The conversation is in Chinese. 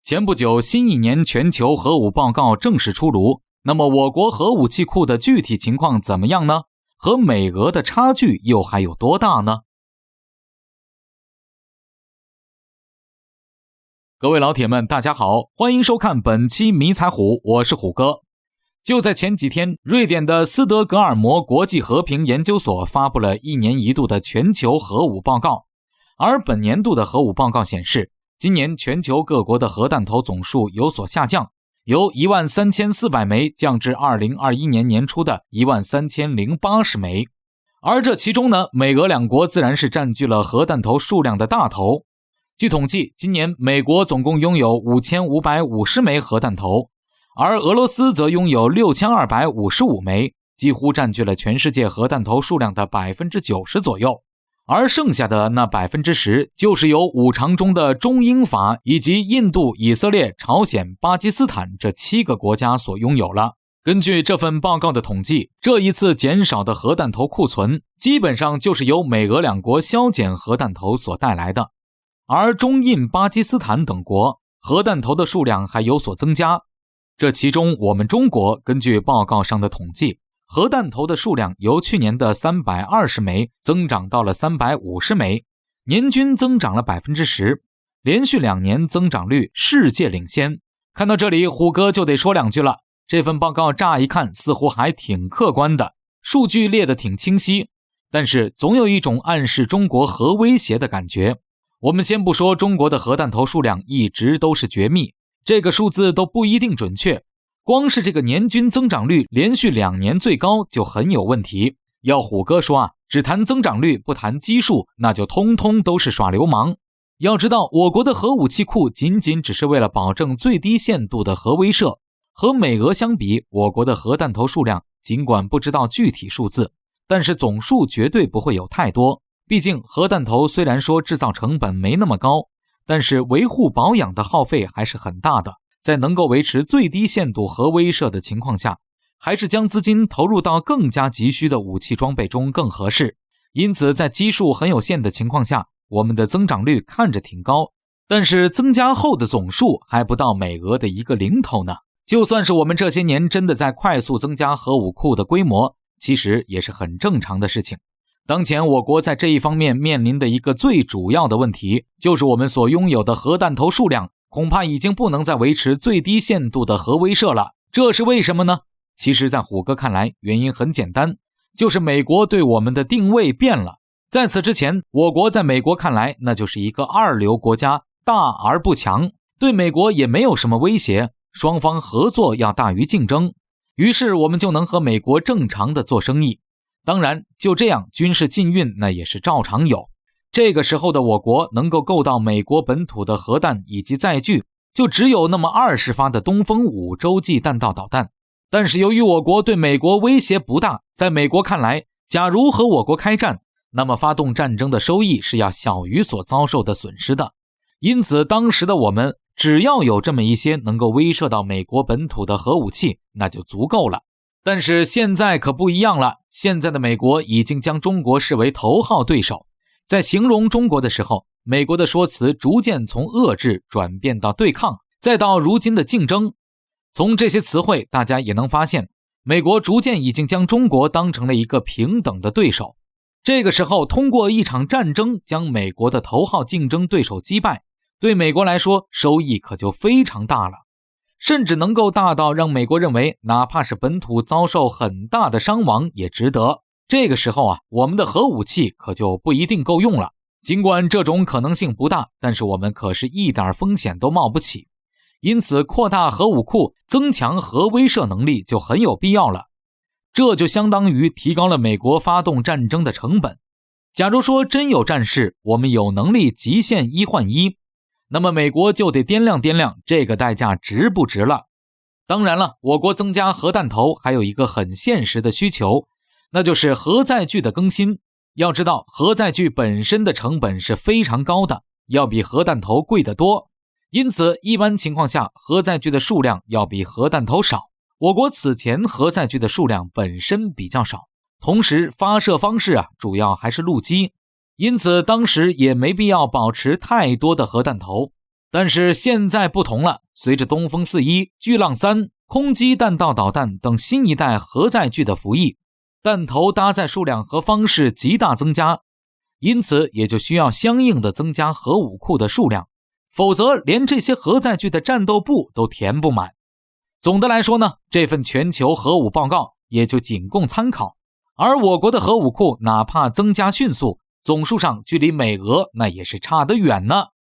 前不久，新一年全球核武报告正式出炉。那么我国核武器库的具体情况怎么样呢？和美俄的差距又还有多大呢？各位老铁们，大家好，欢迎收看本期迷彩虎，我是虎哥。就在前几天，瑞典的斯德哥尔摩国际和平研究所发布了一年一度的全球核武报告，而本年度的核武报告显示，今年全球各国的核弹头总数有所下降，由13400枚降至2021年年初的13080枚。而这其中呢，美俄两国自然是占据了核弹头数量的大头。据统计，今年美国总共拥有5550枚核弹头，而俄罗斯则拥有6255枚，几乎占据了全世界核弹头数量的 90% 左右。而剩下的那 10% 就是由五常中的中英法以及印度、以色列、朝鲜、巴基斯坦这7个国家所拥有了。根据这份报告的统计，这一次减少的核弹头库存基本上就是由美俄两国削减核弹头所带来的。而中印、巴基斯坦等国核弹头的数量还有所增加，这其中我们中国根据报告上的统计，核弹头的数量由去年的320枚增长到了350枚，年均增长了 10%， 连续2年增长率世界领先。看到这里，虎哥就得说两句了，这份报告乍一看似乎还挺客观的，数据列得挺清晰，但是总有一种暗示中国核威胁的感觉。我们先不说中国的核弹头数量一直都是绝密，这个数字都不一定准确，光是这个年均增长率连续2年最高就很有问题。要虎哥说啊，只谈增长率不谈基数，那就通通都是耍流氓。要知道，我国的核武器库仅仅只是为了保证最低限度的核威慑，和美俄相比，我国的核弹头数量尽管不知道具体数字，但是总数绝对不会有太多。毕竟核弹头虽然说制造成本没那么高，但是维护保养的耗费还是很大的。在能够维持最低限度核威慑的情况下，还是将资金投入到更加急需的武器装备中更合适。因此在基数很有限的情况下，我们的增长率看着挺高，但是增加后的总数还不到美俄的一个零头呢。就算是我们这些年真的在快速增加核武库的规模，其实也是很正常的事情。当前我国在这一方面面临的一个最主要的问题，就是我们所拥有的核弹头数量恐怕已经不能再维持最低限度的核威慑了。这是为什么呢？其实在虎哥看来，原因很简单，就是美国对我们的定位变了。在此之前，我国在美国看来那就是一个二流国家，大而不强，对美国也没有什么威胁，双方合作要大于竞争，于是我们就能和美国正常的做生意。当然就这样，军事禁运那也是照常有。这个时候的我国能够购到美国本土的核弹以及载具，就只有那么20发的东风5洲际弹道导弹。但是由于我国对美国威胁不大，在美国看来，假如和我国开战，那么发动战争的收益是要小于所遭受的损失的。因此当时的我们只要有这么一些能够威慑到美国本土的核武器，那就足够了。但是现在可不一样了，现在的美国已经将中国视为头号对手。在形容中国的时候，美国的说辞逐渐从遏制转变到对抗，再到如今的竞争。从这些词汇大家也能发现，美国逐渐已经将中国当成了一个平等的对手。这个时候通过一场战争将美国的头号竞争对手击败，对美国来说收益可就非常大了，甚至能够大到让美国认为哪怕是本土遭受很大的伤亡也值得。这个时候啊，我们的核武器可就不一定够用了。尽管这种可能性不大，但是我们可是一点风险都冒不起。因此扩大核武库，增强核威慑能力就很有必要了。这就相当于提高了美国发动战争的成本。假如说真有战事，我们有能力极限1换1，那么美国就得掂量掂量这个代价值不值了。当然了，我国增加核弹头还有一个很现实的需求，那就是核载具的更新。要知道，核载具本身的成本是非常高的，要比核弹头贵得多。因此一般情况下，核载具的数量要比核弹头少。我国此前核载具的数量本身比较少，同时发射方式主要还是陆基，因此当时也没必要保持太多的核弹头。但是现在不同了，随着东风41、巨浪3、空基弹道导弹等新一代核载具的服役，弹头搭载数量和方式极大增加，因此也就需要相应的增加核武库的数量，否则连这些核载具的战斗部都填不满。总的来说呢，这份全球核武报告也就仅供参考，而我国的核武库哪怕增加迅速，总数上距离美俄那也是差得远呢。